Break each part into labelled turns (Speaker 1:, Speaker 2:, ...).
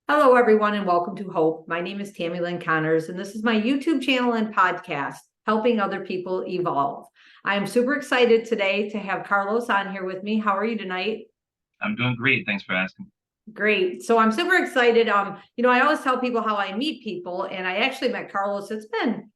Speaker 1: Hello, everyone, and welcome to Hope. My name is Tammy Lynn Connors, and this is my YouTube channel and podcast, Helping Other People Evolve. I am super excited today to have Carlos on here with me. How are you tonight?
Speaker 2: I'm doing great. Thanks for asking.
Speaker 1: Great. So I'm super excited. I always tell people how I meet people, and I actually met Carlos. It's been,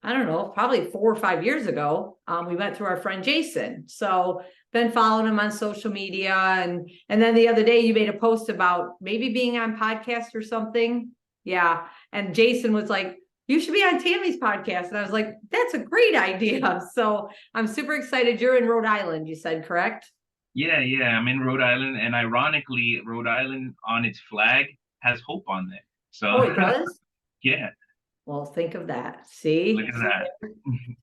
Speaker 1: I don't know, probably 4 or 5 years ago. We met through our friend Jason. So been following him on social media, and then the other day you made a post about maybe being on podcast or something. Yeah. And Jason was like, you should be on Tammy's podcast. And I was like, that's a great idea. So I'm super excited. You're in Rhode Island, you said, correct?
Speaker 2: Yeah. I'm in Rhode Island, and ironically, Rhode Island on its flag has hope on there. So,
Speaker 1: Oh, it does?
Speaker 2: yeah,
Speaker 1: Well, think of that.
Speaker 2: look
Speaker 1: See?
Speaker 2: at that.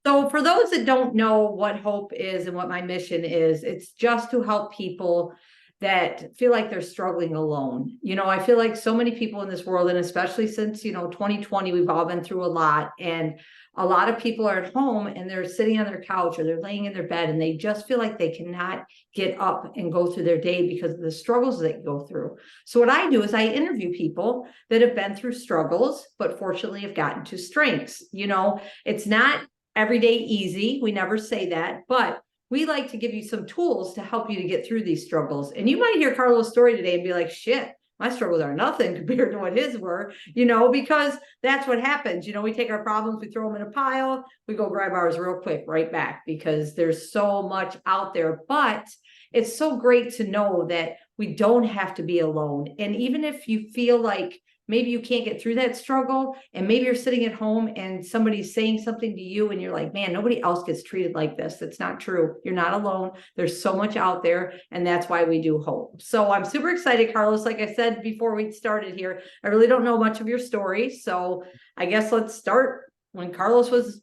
Speaker 1: So for those that don't know what Hope is and what my mission is, it's just to help people that feel like they're struggling alone. I feel like so many people in this world, and especially since, 2020, we've all been through a lot. And a lot of people are at home and they're sitting on their couch or they're laying in their bed and they just feel like they cannot get up and go through their day because of the struggles they go through. So what I do is I interview people that have been through struggles, but fortunately have gotten to strengths. It's not every day easy. We never say that, but we like to give you some tools to help you to get through these struggles. And you might hear Carlos' story today and be like, shit, my struggles are nothing compared to what his were, because that's what happens. We take our problems, we throw them in a pile, we go grab ours real quick, right back, because there's so much out there. But it's so great to know that we don't have to be alone. And even if you feel like maybe you can't get through that struggle, and maybe you're sitting at home and somebody's saying something to you and you're like, man, nobody else gets treated like this. That's not true. You're not alone. There's so much out there, and that's why we do Hope. So I'm super excited, Carlos. Like I said before we started here, I really don't know much of your story, so I guess let's start when Carlos was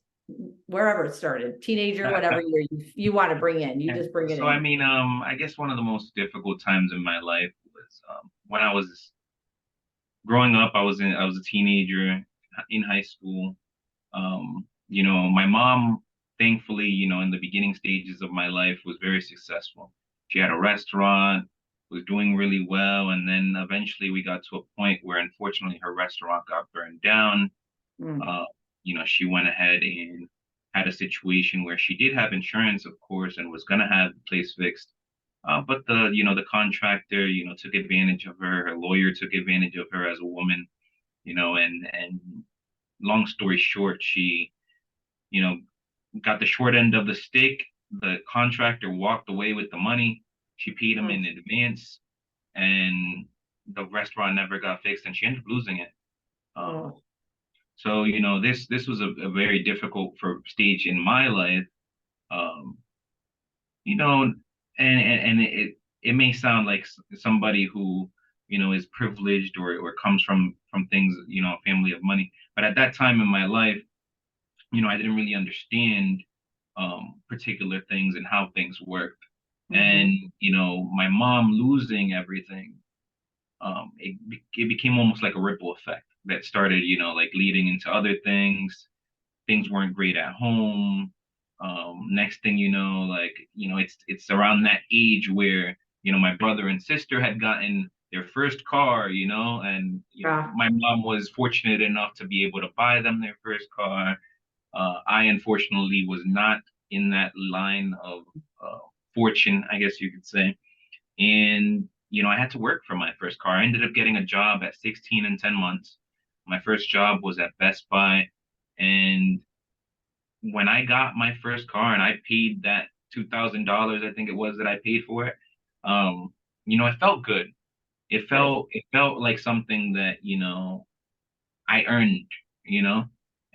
Speaker 1: wherever it started, teenager, whatever year you want to bring in. You
Speaker 2: Yeah.
Speaker 1: just bring it
Speaker 2: So,
Speaker 1: in.
Speaker 2: I guess one of the most difficult times in my life was when I was growing up. I was a teenager in high school. My mom, thankfully, in the beginning stages of my life, was very successful. She had a restaurant, was doing really well, and then eventually we got to a point where, unfortunately, her restaurant got burned down.
Speaker 1: Mm.
Speaker 2: Uh, she went ahead and had a situation where she did have insurance, of course, and was gonna have the place fixed. But the contractor, took advantage of her. Her lawyer took advantage of her as a woman, and long story short, she, you know, got the short end of the stick. The contractor walked away with the money. She paid him
Speaker 1: Mm.
Speaker 2: in advance, and the restaurant never got fixed, and she ended up losing it. Um,
Speaker 1: Oh.
Speaker 2: so this was a very difficult for stage in my life. Um, you know, and it may sound like somebody who is privileged or comes from things, a family of money, but at that time in my life, I didn't really understand particular things and how things worked. And
Speaker 1: Mm-hmm.
Speaker 2: my mom losing everything, it became almost like a ripple effect that started, like leading into other things. Things weren't great at home. Next thing you know, like, it's around that age where, my brother and sister had gotten their first car, and
Speaker 1: Yeah.
Speaker 2: my mom was fortunate enough to be able to buy them their first car. I unfortunately was not in that line of uh, fortune, I guess you could say. And, I had to work for my first car. I ended up getting a job at 16 and 10 months. My first job was at Best Buy. And when I got my first car and I paid that $2,000, I think it was that I paid for it, it felt good.
Speaker 1: Good.
Speaker 2: It felt like something that, I earned, you know,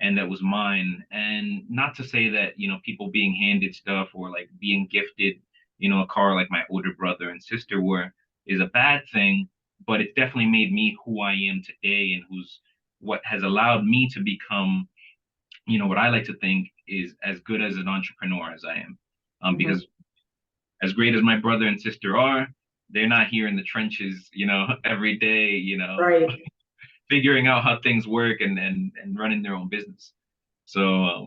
Speaker 2: and that was mine. And not to say that, people being handed stuff or like being gifted, a car like my older brother and sister were is a bad thing, but it definitely made me who I am today and who's what has allowed me to become, what I like to think is as good as an entrepreneur as I am.
Speaker 1: Mm-hmm.
Speaker 2: Because as great as my brother and sister are, they're not here in the trenches, every day,
Speaker 1: Right.
Speaker 2: figuring out how things work and running their own business. So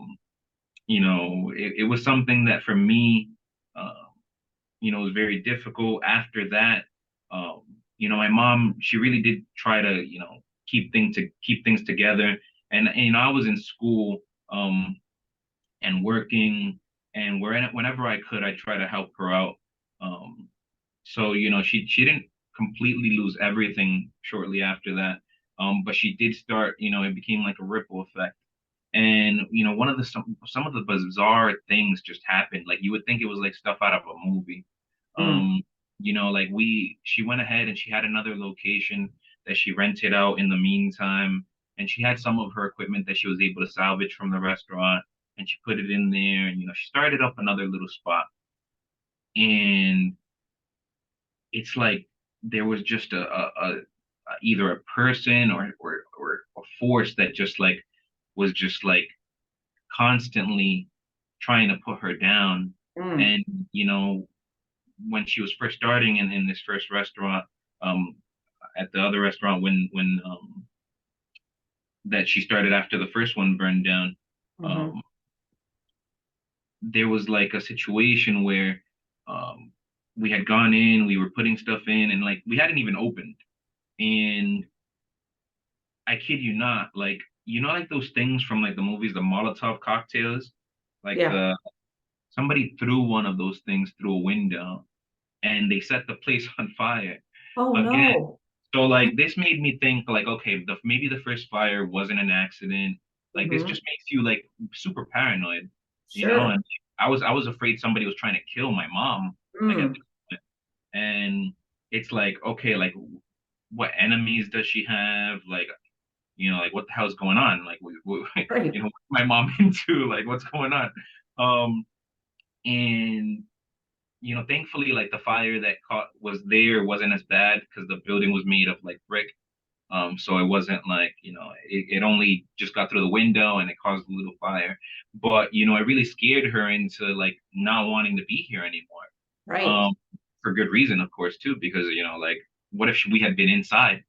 Speaker 2: it was something that for me, was very difficult. After that, um, my mom, she really did try to, keep things together. And, I was in school, um, and working, and whenever I could, I try to help her out. Um, so, she didn't completely lose everything shortly after that. But she did start, it became like a ripple effect. And, one of the some of the bizarre things just happened. Like you would think it was like stuff out of a movie.
Speaker 1: Mm.
Speaker 2: Um, like she went ahead and she had another location that she rented out in the meantime, and she had some of her equipment that she was able to salvage from the restaurant, and she put it in there, and she started up another little spot. And it's like there was just either a person or a force that just like was just like constantly trying to put her down.
Speaker 1: Mm.
Speaker 2: And, when she was first starting in this first restaurant, um, at the other restaurant when that she started after the first one burned down,
Speaker 1: Hmm.
Speaker 2: um, there was like a situation where um, we had gone in, we were putting stuff in, and like we hadn't even opened. And I kid you not, like like those things from like the movies, the Molotov cocktails, like
Speaker 1: Yeah.
Speaker 2: the somebody threw one of those things through a window and they set the place on fire
Speaker 1: Oh
Speaker 2: again.
Speaker 1: no.
Speaker 2: So like this made me think like, okay, maybe the first fire wasn't an accident. Like this
Speaker 1: Hmm.
Speaker 2: just makes you like super paranoid,
Speaker 1: Sure.
Speaker 2: and I was afraid somebody was trying to kill my mom, like at
Speaker 1: Mm.
Speaker 2: this point. And it's like, okay, like what enemies does she have? Like, like what the hell's going on? Like,
Speaker 1: Right.
Speaker 2: what's my mom into? Like, what's going on? Um, and thankfully, like the fire that caught was there wasn't as bad because the building was made of like brick. So it wasn't like, it only just got through the window and it caused a little fire. But, it really scared her into like not wanting to be here anymore.
Speaker 1: Right.
Speaker 2: Um, for good reason, of course, too, because, like, what if we had been inside,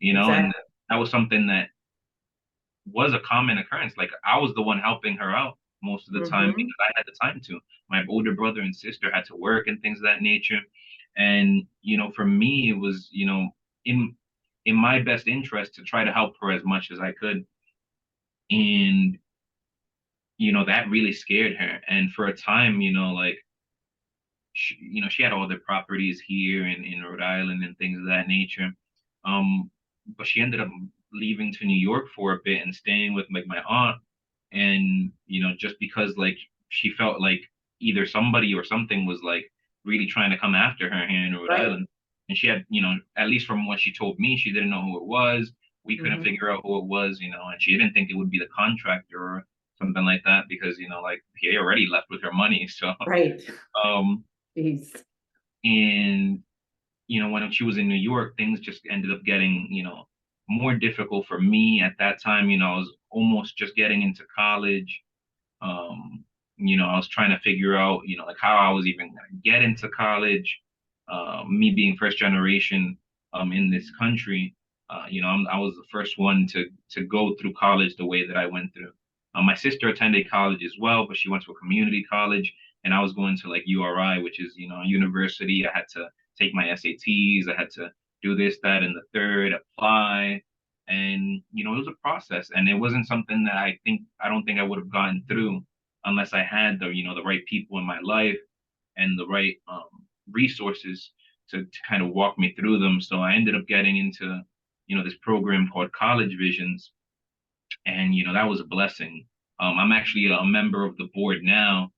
Speaker 2: and
Speaker 1: Exactly.
Speaker 2: that was something that was a common occurrence. Like I was the one helping her out most of the time
Speaker 1: Hmm.
Speaker 2: because I had the time to. My older brother and sister had to work and things of that nature. And, for me, it was, in my best interest to try to help her as much as I could. And, that really scared her. And for a time, like she had all the properties here in Rhode Island and things of that nature. But she ended up leaving to New York for a bit and staying with like my aunt. And, just because like she felt like either somebody or something was like really trying to come after her here in Rhode
Speaker 1: Right.
Speaker 2: Island. And she had, at least from what she told me, she didn't know who it was. We couldn't
Speaker 1: Hmm.
Speaker 2: figure out who it was, and she didn't think it would be the contractor or something like that because, like he already left with her money. So,
Speaker 1: Right.
Speaker 2: um,
Speaker 1: Jeez.
Speaker 2: and when she was in New York, things just ended up getting, more difficult for me at that time. I was almost just getting into college. I was trying to figure out, like how I was even gonna get into college. Me being first generation in this country, I was the first one to go through college the way that I went through. My sister attended college as well, but she went to a community college, and I was going to like URI, which is a university. I had to take my SATs. I had to do this, that, and the third, apply, and it was a process, and it wasn't something that I don't think I would have gotten through unless I had the right people in my life and the right resources to kind of walk me through them. So I ended up getting into this program called College Visions, and that was a blessing. I'm actually a member of the board now,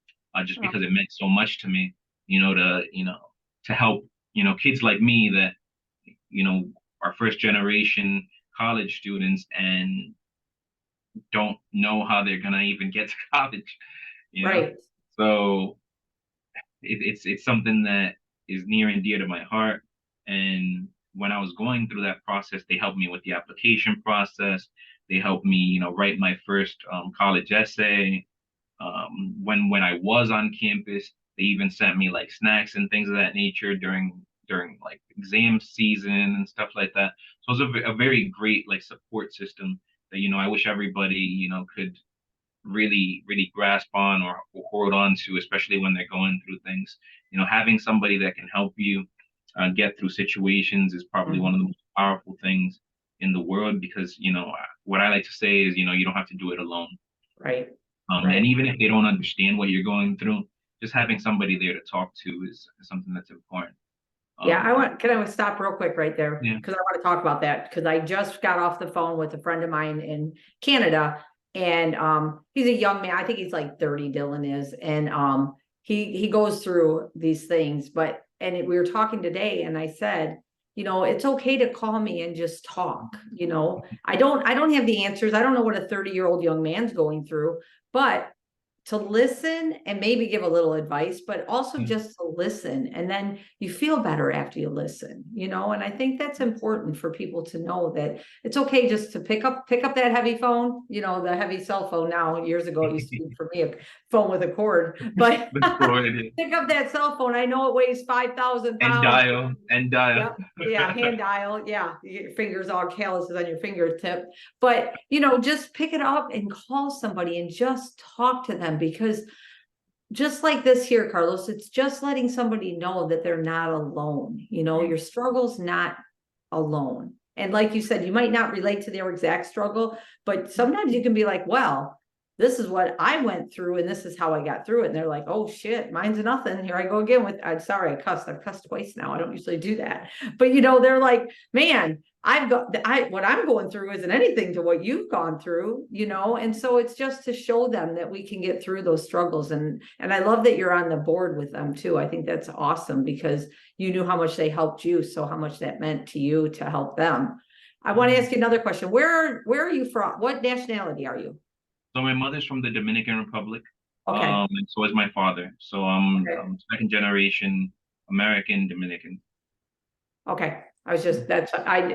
Speaker 2: just
Speaker 1: Oh,
Speaker 2: because it meant so much to me, to help kids like me that are first generation college students and don't know how they're gonna even get to college, you know.
Speaker 1: right.
Speaker 2: So it's something that is near and dear to my heart. And when I was going through that process, they helped me with the application process. They helped me, write my first college essay. When I was on campus, they even sent me like snacks and things of that nature during like exam season and stuff like that. So it was a very great like support system that I wish everybody could really grasp on or hold on to, especially when they're going through things. Having somebody that can help you get through situations is probably one of the most powerful things in the world, because, what I like to say is, you don't have to do it alone.
Speaker 1: Right.
Speaker 2: And
Speaker 1: Right.
Speaker 2: even if they don't understand what you're going through, just having somebody there to talk to is something that's important.
Speaker 1: Yeah,
Speaker 2: Um,
Speaker 1: can I stop real quick right there?
Speaker 2: yeah.
Speaker 1: Because I want to talk about that because I just got off the phone with a friend of mine in Canada, and he's a young man. I think he's like 30, Dylan is, and he goes through these things, but we were talking today, and I said, it's okay to call me and just talk. I don't have the answers. I don't know what a 30-year-old young man's going through, but to listen and maybe give a little advice, but also
Speaker 2: Yeah.
Speaker 1: just to listen. And then you feel better after you listen, and I think that's important for people to know that it's okay just to pick up that heavy phone, the heavy cell phone now. Years ago, it used to be for me a phone with a cord, but
Speaker 2: The cord,
Speaker 1: pick up that cell phone. I know it weighs 5,000
Speaker 2: and
Speaker 1: pounds.
Speaker 2: dial.
Speaker 1: Yep. Yeah. Hand dial. Yeah. You get your fingers all calluses on your fingertip. But, just pick it up and call somebody and just talk to them, because just like this here, Carlos, it's just letting somebody know that they're not alone. Your struggle's not alone. And like you said, you might not relate to their exact struggle, but sometimes you can be like, well, this is what I went through and this is how I got through it. And they're like, oh shit, mine's nothing. Here I go again with, I'm sorry, I've cussed twice now. I don't usually do that. But they're like, man, what I'm going through isn't anything to what you've gone through, and so it's just to show them that we can get through those struggles. And I love that you're on the board with them too. I think that's awesome because you knew how much they helped you, so how much that meant to you to help them. I want to ask you another question. Where are you from? What nationality are you?
Speaker 2: So my mother's from the Dominican Republic,
Speaker 1: Okay.
Speaker 2: and so is my father. So
Speaker 1: Okay.
Speaker 2: I'm second generation American Dominican.
Speaker 1: Okay. I was just,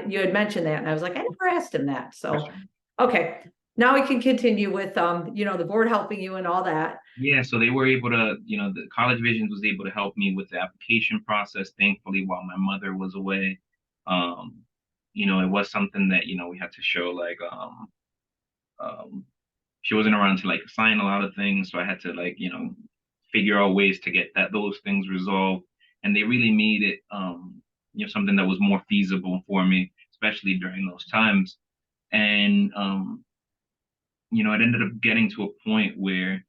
Speaker 1: you had mentioned that and I was like, I never asked him that. So,
Speaker 2: Question.
Speaker 1: okay. Now we can continue with, the board helping you and all that.
Speaker 2: Yeah, so they were able to, the College Visions was able to help me with the application process, thankfully, while my mother was away. Um, it was something that, we had to show like um she wasn't around to like sign a lot of things, so I had to like, figure out ways to get those things resolved. And they really made it something that was more feasible for me, especially during those times. And it ended up getting to a point where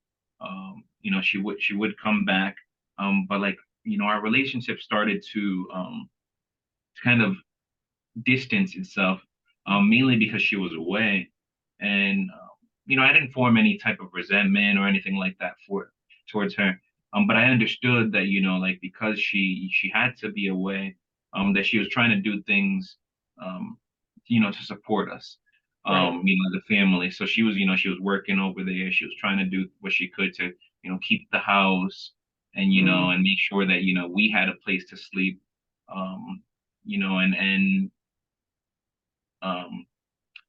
Speaker 2: she would come back. But like, our relationship started to kind of distance itself, mainly because she was away. And I didn't form any type of resentment or anything like that towards her. But I understood that, like, because she had to be away, that she was trying to do things, um, to support us,
Speaker 1: Right.
Speaker 2: the family. So she was working over there. She was trying to do what she could to, keep the house and,
Speaker 1: Mm.
Speaker 2: and make sure that, we had a place to sleep. And um,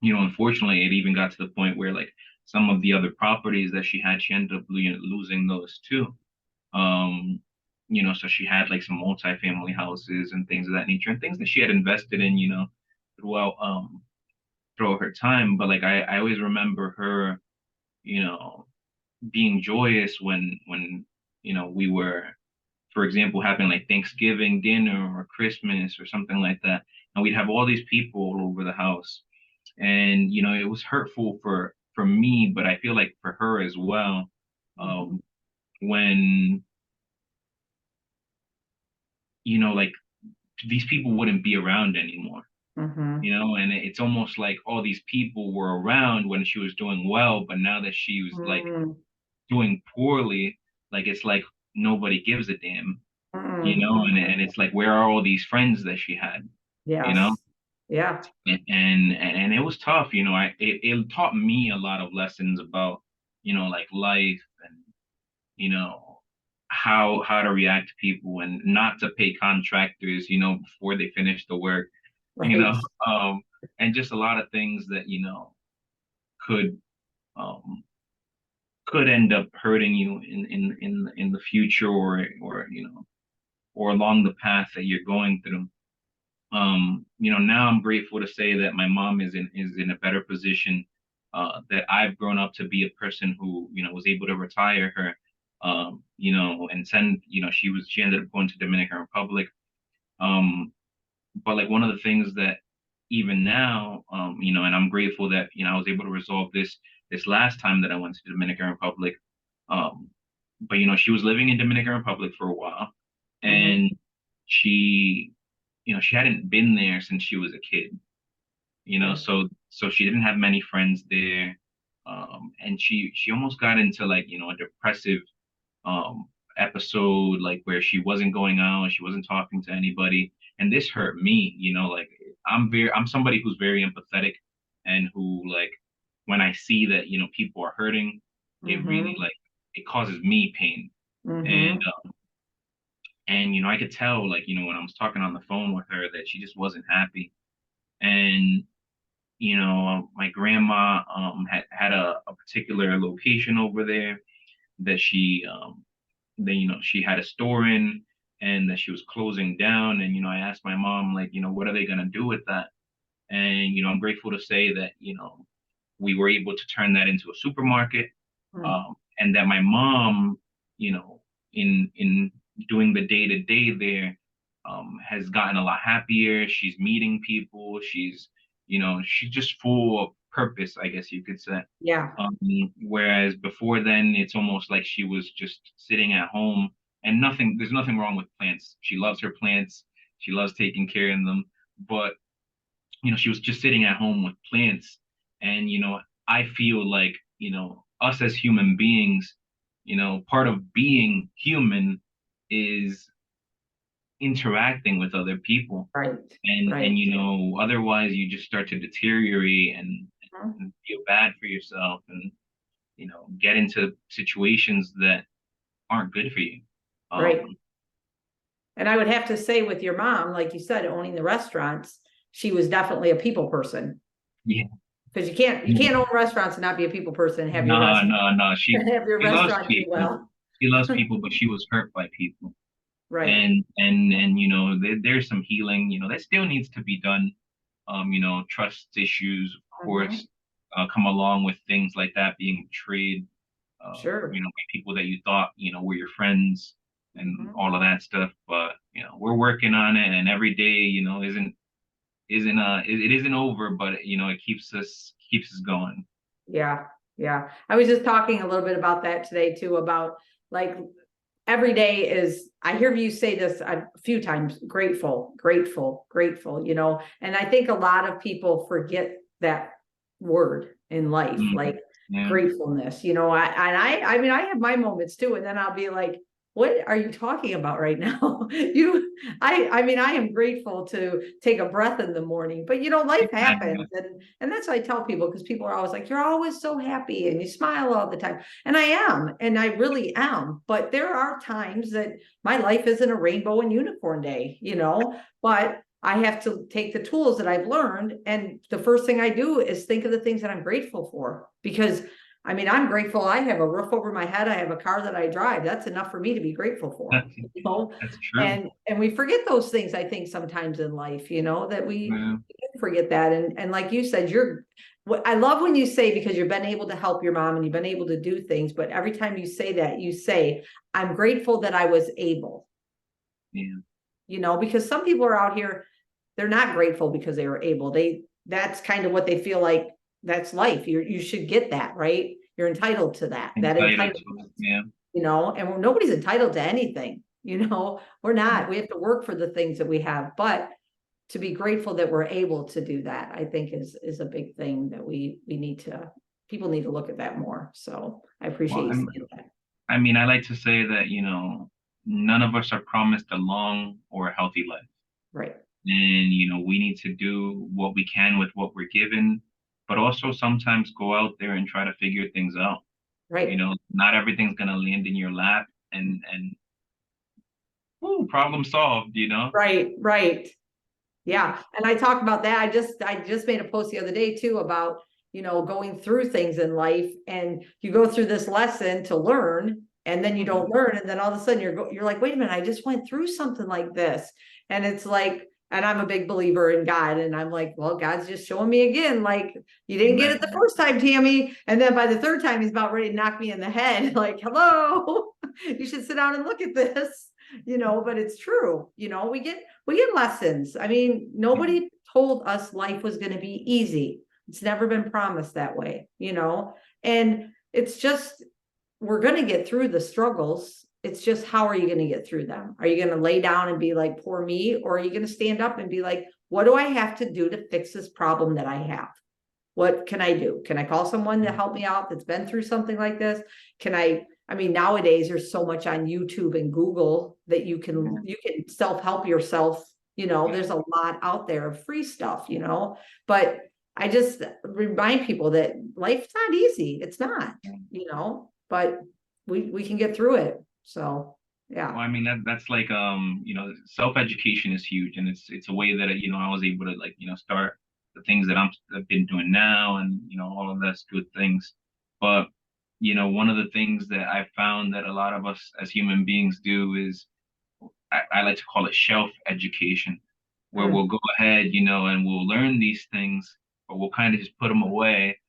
Speaker 2: unfortunately, it even got to the point where like some of the other properties that she ended up losing those too. Um, so she had like some multifamily houses and things of that nature, and things that she had invested in, throughout throughout her time. But like I always remember her, you know, being joyous when we were, for example, having like Thanksgiving dinner or Christmas or something like that, and we'd have all these people all over the house. And it was hurtful for me, but I feel like for her as well,
Speaker 1: Mhm.
Speaker 2: when like these people wouldn't be around anymore.
Speaker 1: Mhm.
Speaker 2: And it's almost like all these people were around when she was doing well, but now that she was like
Speaker 1: Mm.
Speaker 2: doing poorly, like it's like nobody gives a damn,
Speaker 1: Mm.
Speaker 2: and it's like, where are all these friends that she had, you know?
Speaker 1: Yes. Yeah.
Speaker 2: And it was tough, it taught me a lot of lessons about, like life and, you know, how to react to people and not to pay contractors, before they finish the work, you know,
Speaker 1: Right.
Speaker 2: um, and just a lot of things that, could um could end up hurting you in the future, or or along the path that you're going through. Now I'm grateful to say that my mom is in a better position, that I've grown up to be a person who, was able to retire her, and send, she ended up going to Dominican Republic, But like one of the things that even now, and I'm grateful that, I was able to resolve this last time that I went to the Dominican Republic. Um, but she was living in Dominican Republic for a while,
Speaker 1: Hmm.
Speaker 2: and she, she hadn't been there since she was a kid.
Speaker 1: Okay.
Speaker 2: So she didn't have many friends there. And she almost got into like, a depressive um episode, like where she wasn't going out, she wasn't talking to anybody. And this hurt me, like I'm somebody who's very empathetic, and who, like, when I see that, people are hurting, it really,
Speaker 1: Hmm.
Speaker 2: like, it causes me pain. And
Speaker 1: Hmm.
Speaker 2: I could tell, like, when I was talking on the phone with her, that she just wasn't happy. And my grandma had a particular location over there that she had a store in, and that she was closing down. And I asked my mom, like, what are they going to do with that? And I'm grateful to say that we were able to turn that into a supermarket. And that my mom, you know in doing the day to day there, has gotten a lot happier. She's meeting people. She's just full of purpose, I guess you could say.
Speaker 1: Yeah.
Speaker 2: Whereas before then, it's almost like she was just sitting at home, and there's nothing wrong with plants. She loves her plants. She loves taking care of them. But, she was just sitting at home with plants. And, I feel like, us as human beings, part of being human is interacting with other people.
Speaker 1: Right.
Speaker 2: And
Speaker 1: Right.
Speaker 2: otherwise you just start to deteriorate,
Speaker 1: Mhm.
Speaker 2: and feel bad for yourself, and get into situations that aren't good for you.
Speaker 1: Right.
Speaker 2: Um,
Speaker 1: And I would have to say with your mom, like you said, owning the restaurants, she was definitely a people person.
Speaker 2: yeah,
Speaker 1: Because you can't own restaurants and not be a people person and have your
Speaker 2: no,
Speaker 1: restaurant
Speaker 2: no, no. She
Speaker 1: have your
Speaker 2: she loves
Speaker 1: restaurant do
Speaker 2: people.
Speaker 1: well.
Speaker 2: She loves people, but she was hurt by people.
Speaker 1: Right.
Speaker 2: And there's some healing, that still needs to be done. Trust issues, of
Speaker 1: Hmm.
Speaker 2: course, come along with things like that, being betrayed,
Speaker 1: Sure.
Speaker 2: by people that you thought, were your friends, and
Speaker 1: Hmm.
Speaker 2: all of that stuff. But, we're working on it, and every day, it isn't over, but, it keeps us going.
Speaker 1: Yeah. Yeah. I was just talking a little bit about that today too, about like every day is, I hear you say this a few times, grateful, grateful, grateful, and I think a lot of people forget that word in life,
Speaker 2: Mhm.
Speaker 1: like
Speaker 2: Yeah.
Speaker 1: gratefulness. I mean, I have my moments too, and then I'll be like, what are you talking about right now? I mean, I am grateful to take a breath in the morning, but life
Speaker 2: Exactly.
Speaker 1: happens. And that's what I tell people, because people are always like, you're always so happy and you smile all the time. And I am, and I really am. But there are times that my life isn't a rainbow and unicorn day, but I have to take the tools that I've learned. And the first thing I do is think of the things that I'm grateful for. Because I mean, I'm grateful I have a roof over my head. I have a car that I drive. That's enough for me to be grateful for,
Speaker 2: That's
Speaker 1: you know.
Speaker 2: that's true.
Speaker 1: And we forget those things, I think, sometimes in life, that we
Speaker 2: Yeah.
Speaker 1: forget that. And like you said, I love when you say, because you've been able to help your mom and you've been able to do things, but every time you say that, you say, I'm grateful that I was able,
Speaker 2: Yeah.
Speaker 1: because some people are out here, they're not grateful because they were able. That's kind of what they feel like. That's life. You should get that, right? You're entitled to that
Speaker 2: Entitled to
Speaker 1: entitlement,
Speaker 2: it. Yeah.
Speaker 1: and nobody's entitled to anything, we're not. We have to work for the things that we have, but to be grateful that we're able to do that, I think is a big thing that we need to, people need to look at that more. So I appreciate
Speaker 2: Well,
Speaker 1: you saying that.
Speaker 2: I mean, I like to say that, none of us are promised a long or a healthy life.
Speaker 1: Right.
Speaker 2: And, we need to do what we can with what we're given, but also sometimes go out there and try to figure things out.
Speaker 1: Right.
Speaker 2: Not everything's gonna land in your lap, and ooh, problem solved.
Speaker 1: Right. Right. Yeah. And I talk about that. I just made a post the other day too about, going through things in life, and you go through this lesson to learn, and then you don't learn. And then all of a sudden you're like, wait a minute, I just went through something like this. And it's like, and I'm a big believer in God. And I'm like, well, God's just showing me again, like, you didn't get it the
Speaker 2: Amen.
Speaker 1: first time, Tammy. And then by the third time, he's about ready to knock me in the head. Like, hello, you should sit down and look at this, but it's true. we get lessons. I mean, nobody told us life was going to be easy. It's never been promised that way, and it's just, we're going to get through the struggles. It's just, how are you going to get through them? Are you going to lay down and be like, poor me? Or are you going to stand up and be like, what do I have to do to fix this problem that I have? What can I do? Can I call someone to help me out that's been through something like this? I mean, nowadays there's so much on YouTube and Google that you can self-help yourself. There's a lot out there of free stuff, but I just remind people that life's not easy. It's not, but we can get through it. So, yeah.
Speaker 2: Well, I mean, that's like, self-education is huge, and it's a way that, I was able to, like, start the things that I've been doing now, and, all of that's good things. But, one of the things that I found that a lot of us as human beings do is, I like to call it shelf education, where we'll go ahead, and we'll learn these things, but we'll kind of just put them away,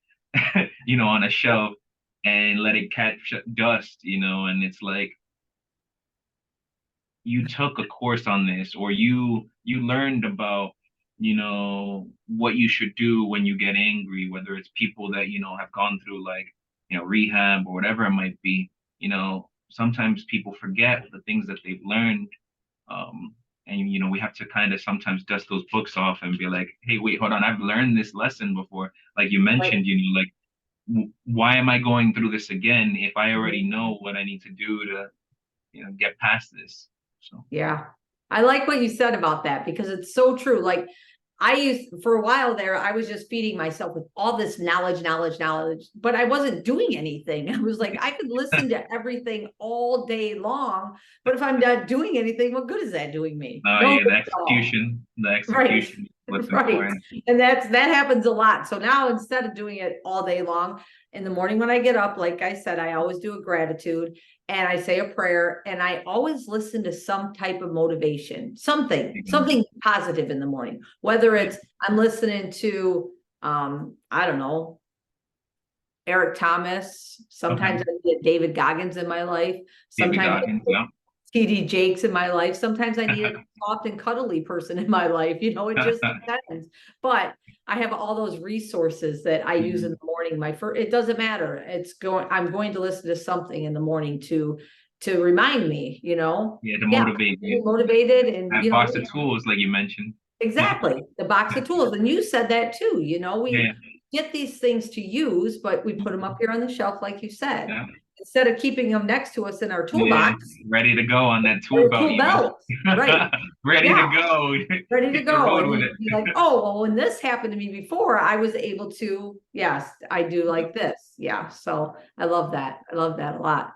Speaker 2: on a shelf and let it catch dust, and it's like, you took a course on this, or you learned about, what you should do when you get angry, whether it's people that, have gone through, like, rehab or whatever it might be. Sometimes people forget the things that they've learned. And we have to kind of sometimes dust those books off and be like, hey, wait, hold on, I've learned this lesson before. Like you mentioned, like, why am I going through this again if I already know what I need to do to, get past this? So
Speaker 1: yeah, I like what you said about that, because it's so true. Like, for a while there, I was just feeding myself with all this knowledge, but I wasn't doing anything. I was like, I could listen to everything all day long, but if I'm not doing anything, what good is that doing me? No,
Speaker 2: yeah, the execution, what's important.
Speaker 1: And that happens a lot. So now, instead of doing it all day long, in the morning when I get up, like I said, I always do a gratitude, and I say a prayer, and I always listen to some type of motivation, something positive in the morning, whether it's I'm listening to, I don't know, Eric Thomas. Sometimes I get David Goggins in my life. Sometimes TD Jakes in my life. Sometimes I need a soft and cuddly person in my life. It just depends. But I have all those resources that I use in the morning. It doesn't matter. I'm going to listen to something in the morning to remind me,
Speaker 2: Yeah, to motivate you.
Speaker 1: Motivated, and
Speaker 2: box of tools, like you mentioned.
Speaker 1: Exactly. The box of tools. And you said that too. We get these things to use, but we put them up here on the shelf, like you said.
Speaker 2: Yeah.
Speaker 1: Instead of keeping them next to us in our toolbox.
Speaker 2: Ready to go on that tool belt.
Speaker 1: Right.
Speaker 2: Ready to go.
Speaker 1: Ready to go. And you'd be like, oh, well, when this happened to me before, I was able to, yes, I do like this. Yeah. So I love that. I love that a lot.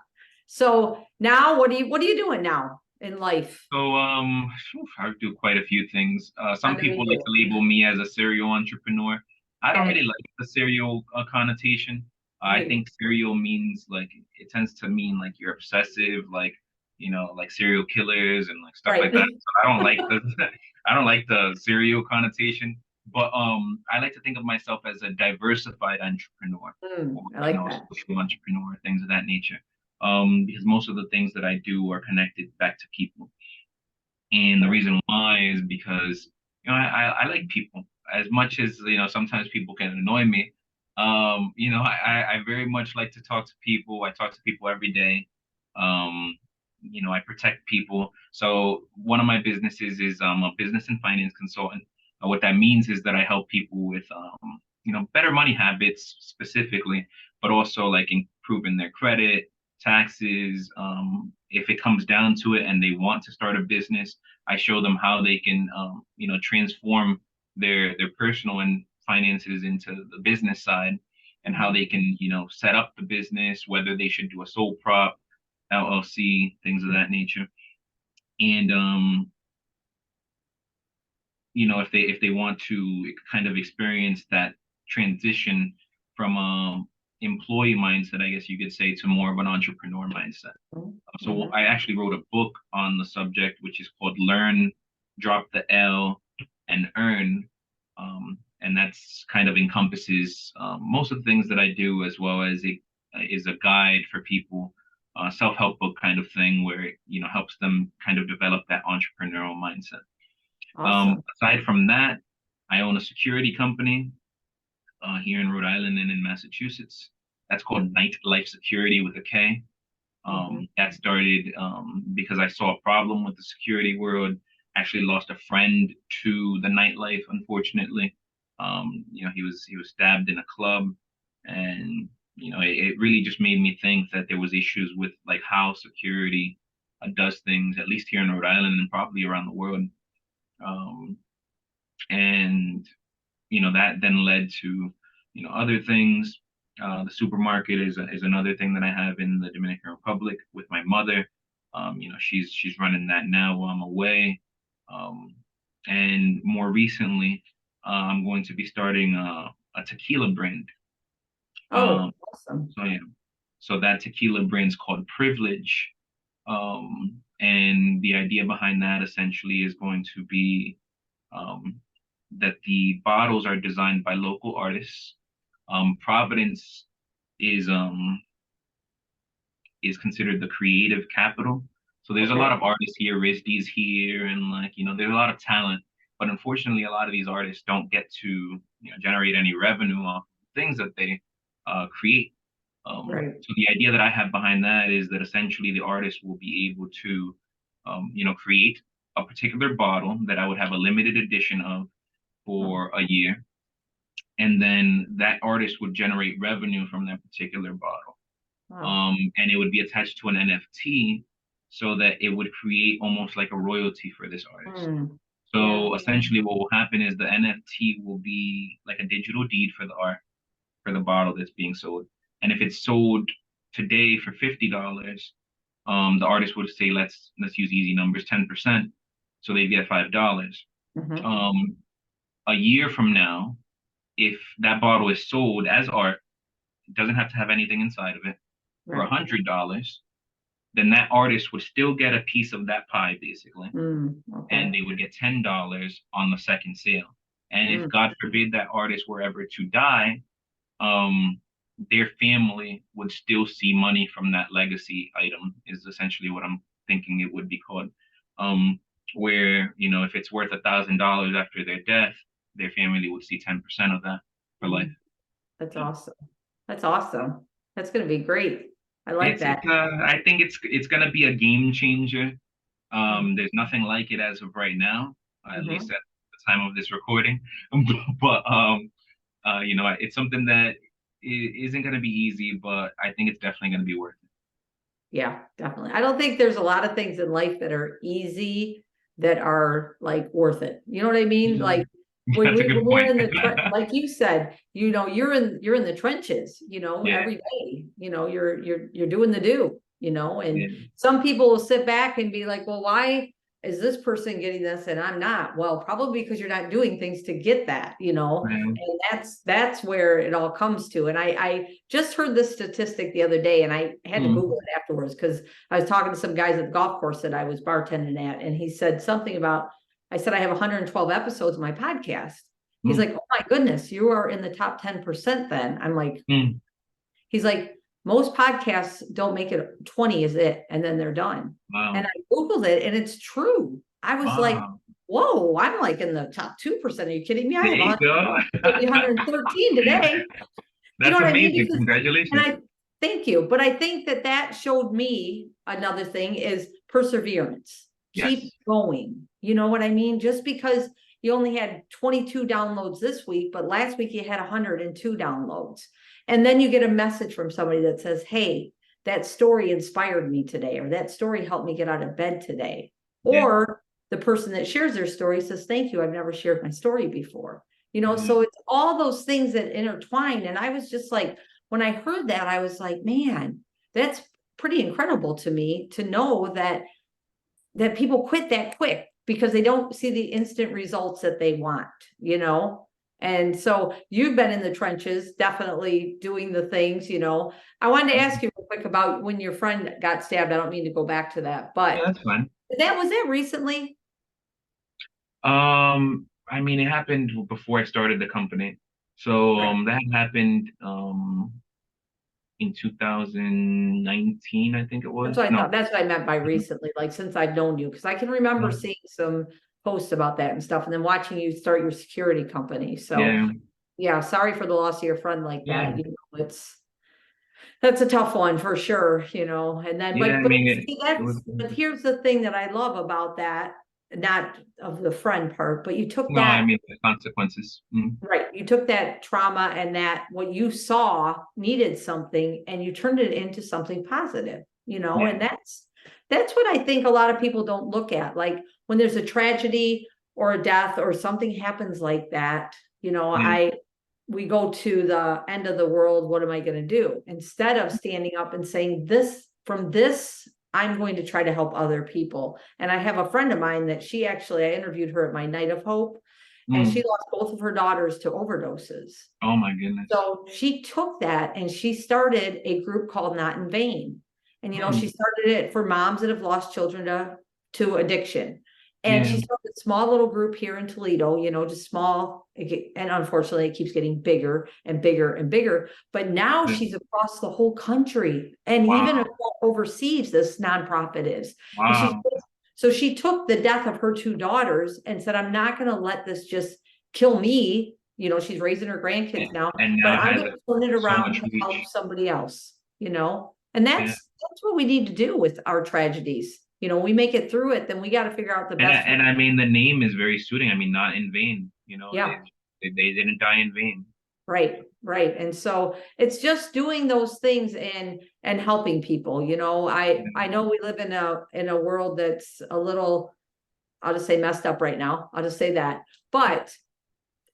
Speaker 1: So now what are you doing now in life?
Speaker 2: So I do quite a few things. Some people like to label me as a serial entrepreneur. I don't really like the serial connotation. I think serial means, like, it tends to mean like you're obsessive, like, like serial killers and like stuff like that. So I don't like the serial connotation. But I like to think of myself as a diversified entrepreneur,
Speaker 1: I like that.
Speaker 2: social entrepreneur, things of that nature. Because most of the things that I do are connected back to people. And the reason why is because, I like people as much as, sometimes people can annoy me. I very much like to talk to people. I talk to people every day. I protect people. So one of my businesses is a business and finance consultant. What that means is that I help people with, better money habits specifically, but also like improving their credit, taxes. If it comes down to it and they want to start a business, I show them how they can, transform their personal and finances into the business side, and how they can, set up the business, whether they should do a sole prop, LLC, things of that nature. And if they want to kind of experience that transition from employee mindset, I guess you could say, to more of an entrepreneur mindset. So I actually wrote a book on the subject, which is called Learn, Drop the L, and Earn. And that's kind of encompasses most of the things that I do, as well as it is a guide for people, self-help book kind of thing, where it helps them kind of develop that entrepreneurial mindset.
Speaker 1: Awesome.
Speaker 2: Aside from that, I own a security company here in Rhode Island and in Massachusetts. That's called Nightlife Security with a K.
Speaker 1: Mhm.
Speaker 2: That started because I saw a problem with the security world. Actually lost a friend to the nightlife, unfortunately. He was stabbed in a club, and it really just made me think that there was issues with like how security does things, at least here in Rhode Island and probably around the world. Um, and that then led to other things. The supermarket is another thing that I have in the Dominican Republic with my mother. She's running that now while I'm away. And more recently, I'm going to be starting a tequila brand.
Speaker 1: Oh,
Speaker 2: Um,
Speaker 1: awesome.
Speaker 2: so yeah, so that tequila brand's called Privilege. And the idea behind that essentially is going to be um, that the bottles are designed by local artists. Providence is um is considered the creative capital. So there's a
Speaker 1: Okay.
Speaker 2: lot of artists here, RISD's here, and like there's a lot of talent. But unfortunately, a lot of these artists don't get to generate any revenue off things that they create.
Speaker 1: Right.
Speaker 2: So the idea that I have behind that is that essentially the artist will be able to, create a particular bottle that I would have a limited edition of
Speaker 1: Oh,
Speaker 2: for a year, and then that artist would generate revenue from that particular bottle.
Speaker 1: wow.
Speaker 2: And it would be attached to an NFT so that it would create almost like a royalty for this artist.
Speaker 1: Mm. Yeah.
Speaker 2: So essentially, what will happen is the NFT will be like a digital deed for the art, for the bottle that's being sold. And if it's sold today for $50, the artist would say, let's use easy numbers, 10%. So they get $5.
Speaker 1: Mhm.
Speaker 2: Um, a year from now, if that bottle is sold as art, it doesn't have to have anything inside of it for
Speaker 1: Right.
Speaker 2: $100, then that artist would still get a piece of that pie, basically, and
Speaker 1: Okay.
Speaker 2: they would get $10 on the second sale. And if
Speaker 1: Mm.
Speaker 2: God forbid that artist were ever to die, um, their family would still see money from that legacy item, is essentially what I'm thinking it would be called. Um, where, if it's worth $1,000 after their death, their family would see 10% of that for life.
Speaker 1: Mm. That's
Speaker 2: Yeah.
Speaker 1: awesome. That's awesome. That's going to be great. I like that.
Speaker 2: I think it's gonna be a game changer.
Speaker 1: Mm.
Speaker 2: There's nothing like it as of right now, at least
Speaker 1: Mhm.
Speaker 2: at the time of this recording. But it's something that isn't gonna be easy, but I think it's definitely gonna be worth it.
Speaker 1: Yeah, definitely. I don't think there's a lot of things in life that are easy that are like worth it. You know what I mean? Like
Speaker 2: That's a good
Speaker 1: when we're
Speaker 2: point.
Speaker 1: in like you said, you're in the trenches,
Speaker 2: Yeah,
Speaker 1: every day, you're doing the do, and
Speaker 2: yeah,
Speaker 1: some people will sit back and be like, well, why is this person getting this and I'm not? Well, probably because you're not doing things to get that,
Speaker 2: man.
Speaker 1: and that's where it all comes to. And I just heard this statistic the other day and I had to
Speaker 2: Mm,
Speaker 1: Google it afterwards because I was talking to some guys at the golf course that I was bartending at, and he said something about, I said, I have 112 episodes of my podcast. He's
Speaker 2: mm,
Speaker 1: like, oh my goodness, you are in the top 10% then. I'm like,
Speaker 2: mm.
Speaker 1: he's like, most podcasts don't make it 20 is it, and then they're done. And
Speaker 2: Wow,
Speaker 1: I Googled it and it's true. I was like,
Speaker 2: wow.
Speaker 1: whoa, I'm like in the top 2%. Are you kidding me? I
Speaker 2: There
Speaker 1: have
Speaker 2: you
Speaker 1: 100,
Speaker 2: go.
Speaker 1: maybe 113 today. You know
Speaker 2: That's
Speaker 1: what I mean?
Speaker 2: amazing.
Speaker 1: Because, and
Speaker 2: Congratulations.
Speaker 1: I thank you, but I think that showed me another thing is perseverance. Keep
Speaker 2: Yes.
Speaker 1: going. You know what I mean? Just because you only had 22 downloads this week, but last week you had 102 downloads. And then you get a message from somebody that says, hey, that story inspired me today, or that story helped me get out of bed today.
Speaker 2: Yeah.
Speaker 1: Or the person that shares their story says, thank you, I've never shared my story before.
Speaker 2: Yeah.
Speaker 1: So it's all those things that intertwine. And I was just like, when I heard that, I was like, man, that's pretty incredible to me to know that people quit that quick because they don't see the instant results that they want. And so you've been in the trenches, definitely doing the things. I wanted to ask you real quick about when your friend got stabbed. I don't mean to go back to that,
Speaker 2: Yeah,
Speaker 1: but
Speaker 2: that's fine.
Speaker 1: was that recently?
Speaker 2: I mean, it happened before I started the company. So
Speaker 1: Right.
Speaker 2: that happened in 2019, I think it
Speaker 1: That's
Speaker 2: was.
Speaker 1: what I
Speaker 2: No,
Speaker 1: thought. That's what I meant by recently, like since I've known you, because I can remember
Speaker 2: no,
Speaker 1: seeing some posts about that and stuff, and then watching you start your security company. So
Speaker 2: Yeah,
Speaker 1: yeah, sorry for the loss of your friend like
Speaker 2: yeah,
Speaker 1: that. That's a tough one for sure, and then,
Speaker 2: yeah. I
Speaker 1: but
Speaker 2: mean,
Speaker 1: see,
Speaker 2: it was.
Speaker 1: but here's the thing that I love about that, not of the friend part, but you took
Speaker 2: No, I
Speaker 1: that,
Speaker 2: mean the consequences. Mm.
Speaker 1: right, you took that trauma and that what you saw needed something and you turned it into something positive,
Speaker 2: Yeah,
Speaker 1: and that's what I think a lot of people don't look at. Like when there's a tragedy or a death or something happens like that,
Speaker 2: yeah,
Speaker 1: we go to the end of the world. What am I going to do? Instead of standing up and saying, from this, I'm going to try to help other people. And I have a friend of mine that I interviewed her at my night of hope, and she
Speaker 2: mm.
Speaker 1: lost both of her daughters to overdoses.
Speaker 2: Oh my goodness.
Speaker 1: So she took that and she started a group called Not in Vain. And, she
Speaker 2: Mm.
Speaker 1: started it for moms that have lost children to addiction. And
Speaker 2: Yeah,
Speaker 1: she started a small little group here in Toledo, just small. And unfortunately, it keeps getting bigger and bigger and bigger. But now
Speaker 2: yeah.
Speaker 1: she's across the whole country and even
Speaker 2: Wow,
Speaker 1: overseas, this nonprofit is. And
Speaker 2: wow.
Speaker 1: so she took the death of her two daughters and said, I'm not going to let this just kill me. She's raising her grandkids now,
Speaker 2: And
Speaker 1: but
Speaker 2: now it
Speaker 1: I'm
Speaker 2: has
Speaker 1: going to turn it
Speaker 2: so
Speaker 1: around
Speaker 2: much
Speaker 1: to help
Speaker 2: reach.
Speaker 1: somebody else, and
Speaker 2: Yeah.
Speaker 1: that's what we need to do with our tragedies. We make it through it, then we got to figure out the best way.
Speaker 2: And I mean the name is very suiting. I mean, not in vain.
Speaker 1: Yeah,
Speaker 2: They didn't die in vain.
Speaker 1: right, right. And so it's just doing those things and helping people. I
Speaker 2: Yeah.
Speaker 1: know we live in a world that's a little, I'll just say messed up right now. I'll just say that. But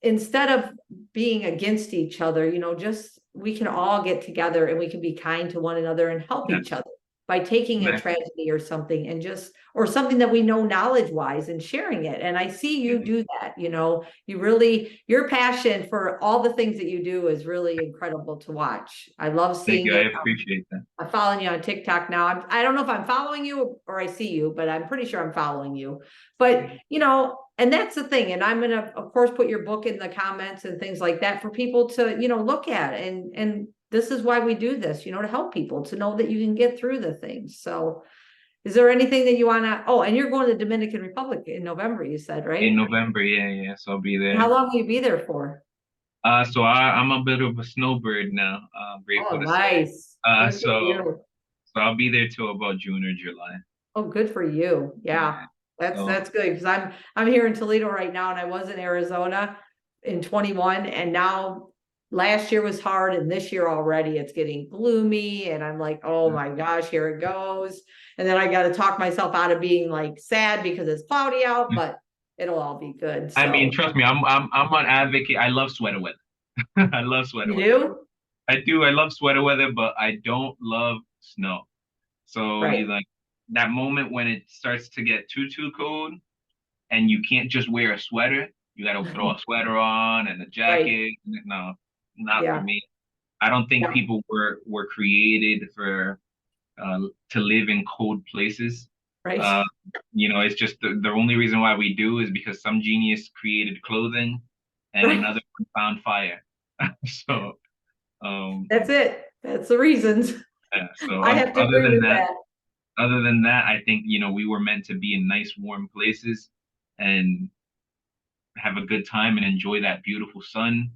Speaker 1: instead of being against each other, just we can all get together and we can be kind to one another and help each
Speaker 2: Yes.
Speaker 1: other by taking a
Speaker 2: Exactly.
Speaker 1: tragedy or something and or something that we know knowledge wise and sharing it. And I see you do that, your passion for all the things that you do is really incredible to watch. I love
Speaker 2: Thank
Speaker 1: seeing
Speaker 2: you. I
Speaker 1: it.
Speaker 2: appreciate that.
Speaker 1: I'm following you on TikTok now. I don't know if I'm following you or I see you, but I'm pretty sure I'm following you. But, and that's the thing. And I'm going to, of course, put your book in the comments and things like that for people to, look at. And this is why we do this, to help people to know that you can get through the things. So is there anything that you want to, and you're going to the Dominican Republic in November, you said,
Speaker 2: In
Speaker 1: right?
Speaker 2: November, yeah, yeah. So I'll be
Speaker 1: And how
Speaker 2: there.
Speaker 1: long will you be there for?
Speaker 2: So I'm a bit of a snowbird now.
Speaker 1: Oh,
Speaker 2: Grateful to say.
Speaker 1: nice.
Speaker 2: Uh,
Speaker 1: Good for
Speaker 2: so
Speaker 1: you.
Speaker 2: so I'll be there till about June or July.
Speaker 1: Oh, good for you. Yeah.
Speaker 2: Yeah.
Speaker 1: That's
Speaker 2: So
Speaker 1: that's good because I'm here in Toledo right now and I was in Arizona in 21 and now last year was hard and this year already it's getting gloomy and I'm like, oh my gosh, here it goes. And then I got to talk myself out of being like sad because it's cloudy out, but it'll all be good.
Speaker 2: I mean,
Speaker 1: So
Speaker 2: trust me, I'm an advocate. I love sweater weather. I love sweater
Speaker 1: you
Speaker 2: weather.
Speaker 1: do?
Speaker 2: I do. I love sweater weather, but I don't love snow. So you
Speaker 1: Right.
Speaker 2: like that moment when it starts to get too cold and you can't just wear a sweater. You got to throw a sweater on and a
Speaker 1: Right.
Speaker 2: jacket. No, not for
Speaker 1: Yeah.
Speaker 2: me. I don't think
Speaker 1: Yeah.
Speaker 2: people were created for to live in cold places.
Speaker 1: Right.
Speaker 2: Uh, it's just the only reason why we do is because some genius created clothing and
Speaker 1: Right.
Speaker 2: another one found fire. So, um,
Speaker 1: That's it. That's the reasons.
Speaker 2: yeah, so
Speaker 1: I have to agree with that.
Speaker 2: other than that, I think, we were meant to be in nice, warm places and have a good time and enjoy that beautiful sun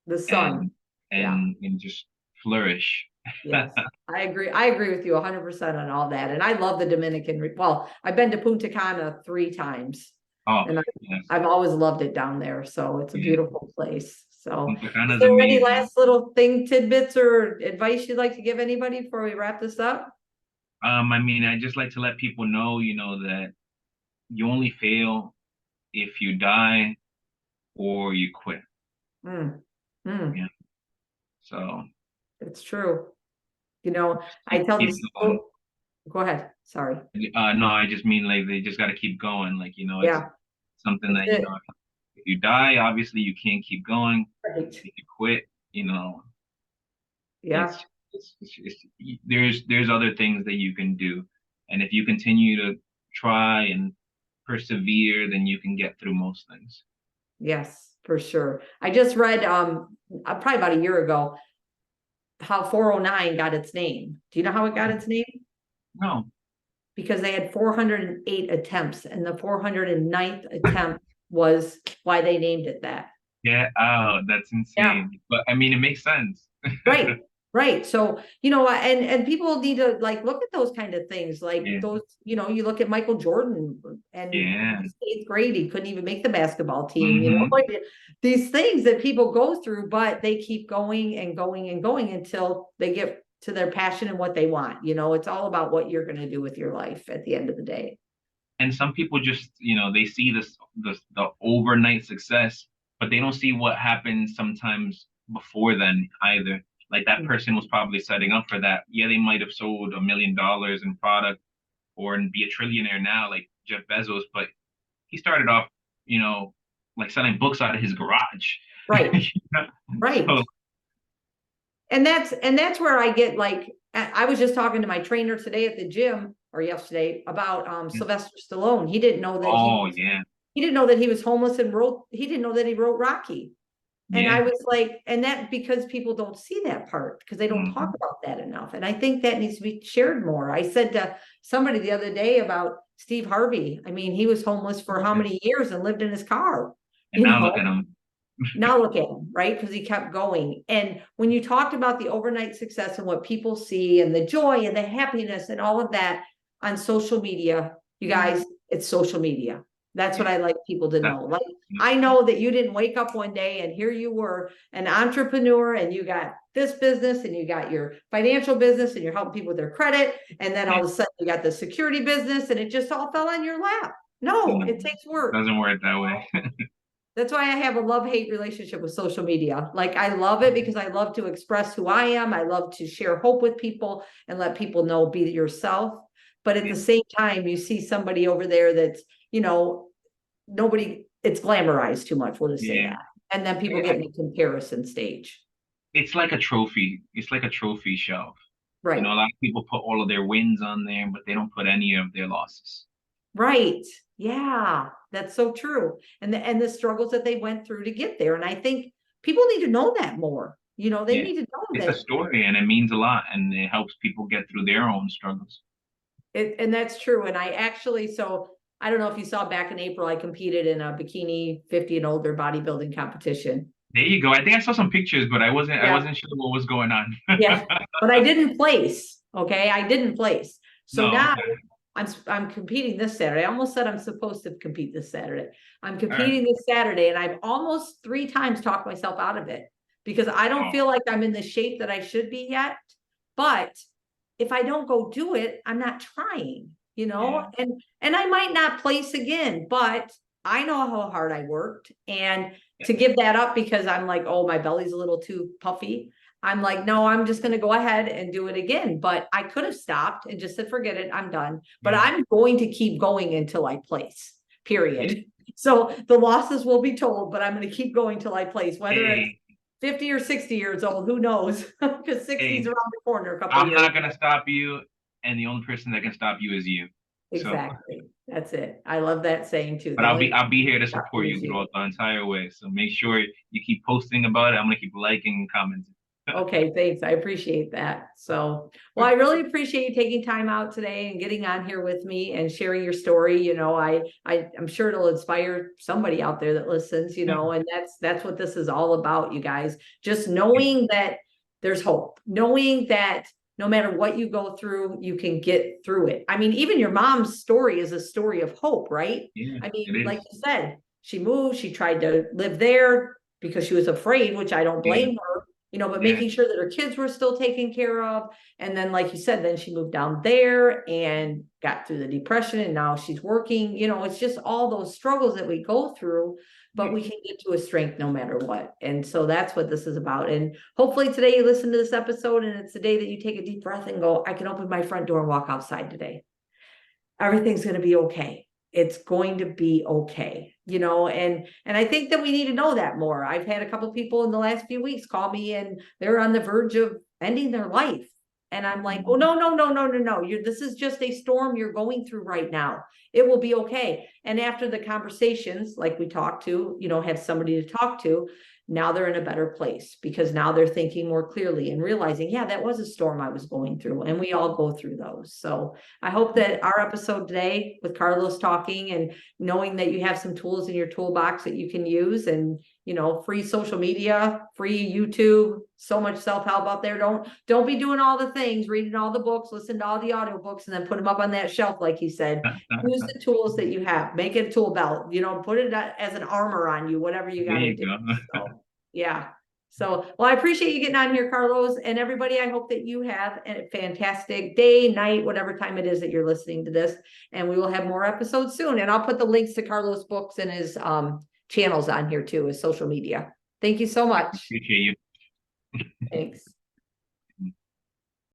Speaker 1: The sun.
Speaker 2: and
Speaker 1: Yeah.
Speaker 2: and just flourish.
Speaker 1: Yes, I agree. I agree with you 100% on all that. And I love the well, I've been to Punta Cana 3 times
Speaker 2: Oh,
Speaker 1: and
Speaker 2: yes.
Speaker 1: I've always loved it down there. So it's a
Speaker 2: Yeah.
Speaker 1: beautiful place. So
Speaker 2: Punta Cana
Speaker 1: is
Speaker 2: is
Speaker 1: there any
Speaker 2: amazing.
Speaker 1: last little tidbits or advice you'd like to give anybody before we wrap this up?
Speaker 2: I mean, I just like to let people know, that you only fail if you die or you quit.
Speaker 1: Mm, mm,
Speaker 2: Yeah. So
Speaker 1: it's true. I tell
Speaker 2: keep
Speaker 1: these
Speaker 2: going.
Speaker 1: people, go ahead. Sorry.
Speaker 2: No, I just mean like they just got to keep going. Like, it's
Speaker 1: Yeah,
Speaker 2: something
Speaker 1: that's
Speaker 2: that,
Speaker 1: it.
Speaker 2: if you die, obviously you can't keep going.
Speaker 1: Right.
Speaker 2: If you quit, you know,
Speaker 1: Yeah.
Speaker 2: there's other things that you can do. And if you continue to try and persevere, then you can get through most things.
Speaker 1: Yes, for sure. I just read probably about a year ago how 409 got its name. Do you know how it got its name?
Speaker 2: No.
Speaker 1: because they had 408 attempts, and the 409th attempt was why they named it that.
Speaker 2: Yeah. Oh, that's
Speaker 1: Yeah.
Speaker 2: insane. But I mean, it makes sense.
Speaker 1: Right. Right. So, and people need to like look at those kind of things, like
Speaker 2: Yeah.
Speaker 1: those, you look at Michael Jordan and
Speaker 2: Yeah.
Speaker 1: his eighth grade, he couldn't even make the basketball team,
Speaker 2: Hmm.
Speaker 1: like these things that people go through, but they keep going and going and going until they get to their passion and what they want. It's all about what you're going to do with your life at the end of the day.
Speaker 2: And some people just, they see the overnight success, but they don't see what happens sometimes before then either. Like that person was probably setting up for that. Yeah, they might have sold $1 million in product or and be a trillionaire now, like Jeff Bezos, but he started off, you know, like selling books out of his garage.
Speaker 1: Right.
Speaker 2: You know?
Speaker 1: Right.
Speaker 2: So
Speaker 1: And that's where I get like, I was just talking to my trainer today at the gym or yesterday about Sylvester Stallone. He didn't know that
Speaker 2: oh yeah,
Speaker 1: he didn't know that he was homeless and he didn't know that he wrote Rocky. And
Speaker 2: yeah.
Speaker 1: I was like, and that because people don't see that part because they don't talk
Speaker 2: Hmm.
Speaker 1: about that enough. And I think that needs to be shared more. I said to somebody the other day about Steve Harvey. I mean, he was homeless for how
Speaker 2: Yeah.
Speaker 1: many years and lived in his car,
Speaker 2: And now look at him.
Speaker 1: now look at him, right? Because he kept going. And when you talked about the overnight success and what people see and the joy and the happiness and all of that on social media, you guys, it's social media. That's what
Speaker 2: Yeah.
Speaker 1: I like people to
Speaker 2: That,
Speaker 1: know. Like, I know that you didn't wake up one day and here you were an entrepreneur and you got this business and you got your financial business and you're helping people with their credit. And then all
Speaker 2: yeah.
Speaker 1: of a sudden you got the security business and it just all fell on your lap. No,
Speaker 2: No,
Speaker 1: it takes work.
Speaker 2: doesn't work that way.
Speaker 1: That's why I have a love-hate relationship with social media. Like I love it because I love to express who I am. I love to share hope with people and let people know, be yourself. But at
Speaker 2: Yeah.
Speaker 1: the same time, you see somebody over there that's, nobody, it's glamorized too much. We'll just say
Speaker 2: Yeah.
Speaker 1: that. And then people
Speaker 2: Yeah.
Speaker 1: get in a comparison stage.
Speaker 2: It's like a trophy. It's like a trophy shelf. A
Speaker 1: Right.
Speaker 2: lot of people put all of their wins on there, but they don't put any of their losses.
Speaker 1: Right. Yeah, that's so true. And the struggles that they went through to get there. And I think people need to know that more. They
Speaker 2: Yeah.
Speaker 1: need to know
Speaker 2: It's a
Speaker 1: that
Speaker 2: story and it means a lot and it helps people get through their own struggles.
Speaker 1: and that's true. And so I don't know if you saw back in April, I competed in a bikini 50 and older bodybuilding competition.
Speaker 2: There you go. I think I saw some pictures, but I
Speaker 1: Yeah.
Speaker 2: wasn't sure what was going on.
Speaker 1: Yeah. But I didn't place. Okay. I didn't place. So
Speaker 2: No,
Speaker 1: now
Speaker 2: okay.
Speaker 1: I'm competing this Saturday. I almost said I'm supposed to compete this Saturday. I'm
Speaker 2: All right.
Speaker 1: competing this Saturday, and I've almost 3 times talked myself out of it because I don't
Speaker 2: Oh,
Speaker 1: feel like I'm in the shape that I should be yet. But if I don't go do it, I'm not trying,
Speaker 2: yeah.
Speaker 1: and I might not place again, but I know how hard I worked. And
Speaker 2: Yeah.
Speaker 1: to give that up because I'm like, oh, my belly's a little too puffy. I'm like, no, I'm just going to go ahead and do it again. But I could have stopped and just said, forget it, I'm done. But
Speaker 2: Yeah.
Speaker 1: I'm going to keep going until I place,
Speaker 2: Yeah.
Speaker 1: period. So the losses will be told, but I'm going to keep going till I place, whether it's
Speaker 2: Hey,
Speaker 1: 50 or 60 years old, who knows? Because 60 is
Speaker 2: hey,
Speaker 1: around the corner a couple of
Speaker 2: I'm
Speaker 1: years.
Speaker 2: not gonna stop you, and the only person that can stop you is you. So,
Speaker 1: Exactly. That's it. I love that saying too.
Speaker 2: but
Speaker 1: The only
Speaker 2: I'll be here to
Speaker 1: stop
Speaker 2: support
Speaker 1: you
Speaker 2: you
Speaker 1: is you.
Speaker 2: throughout the entire way. So make sure you keep posting about it. I'm gonna keep liking and commenting.
Speaker 1: Okay, thanks. I appreciate that. So, well, I really appreciate you taking time out today and getting on here with me and sharing your story. I'm sure it'll inspire somebody out there that listens,
Speaker 2: Yeah.
Speaker 1: and that's what this is all about, you guys. Just
Speaker 2: Yeah.
Speaker 1: knowing that there's hope, knowing that no matter what you go through, you can get through it. I mean, even your mom's story is a story of hope, right?
Speaker 2: Yeah,
Speaker 1: I
Speaker 2: it
Speaker 1: mean, like
Speaker 2: is.
Speaker 1: you said, she moved, she tried to live there because she was afraid, which I don't
Speaker 2: Yeah.
Speaker 1: blame her, but
Speaker 2: Yeah.
Speaker 1: making sure that her kids were still taken care of. And then, like you said, then she moved down there and got through the depression and now she's working. It's just all those struggles that we go through, but
Speaker 2: Yeah.
Speaker 1: we can get to a strength no matter what. And so that's what this is about. And hopefully today you listen to this episode and it's the day that you take a deep breath and go, I can open my front door and walk outside today. Everything's going to be okay. It's going to be okay, and I think that we need to know that more. I've had a couple people in the last few weeks call me and they're on the verge of ending their life. And I'm like, oh, no, no, no, no, no, no. This is just a storm you're going through right now. It will be okay. And after the conversations, like we talked to, have somebody to talk to, now they're in a better place because now they're thinking more clearly and realizing, yeah, that was a storm I was going through, and we all go through those. So I hope that our episode today with Carlos talking and knowing that you have some tools in your toolbox that you can use, and free social media, free YouTube, so much self-help out there. Don't be doing all the things, reading all the books, listen to all the audiobooks, and then put them up on that shelf, like he said. Use the tools that you have, make it a tool belt, put it as an armor on you, whatever you got to do. So, yeah. So, well, I appreciate you getting on here, Carlos, and everybody. I hope that you have a fantastic day, night, whatever time it is that you're listening to this, and we will have more episodes soon. And I'll put the links to Carlos' books and his channels on here too, his social media. Thank you so much.
Speaker 2: Appreciate you.
Speaker 1: Thanks.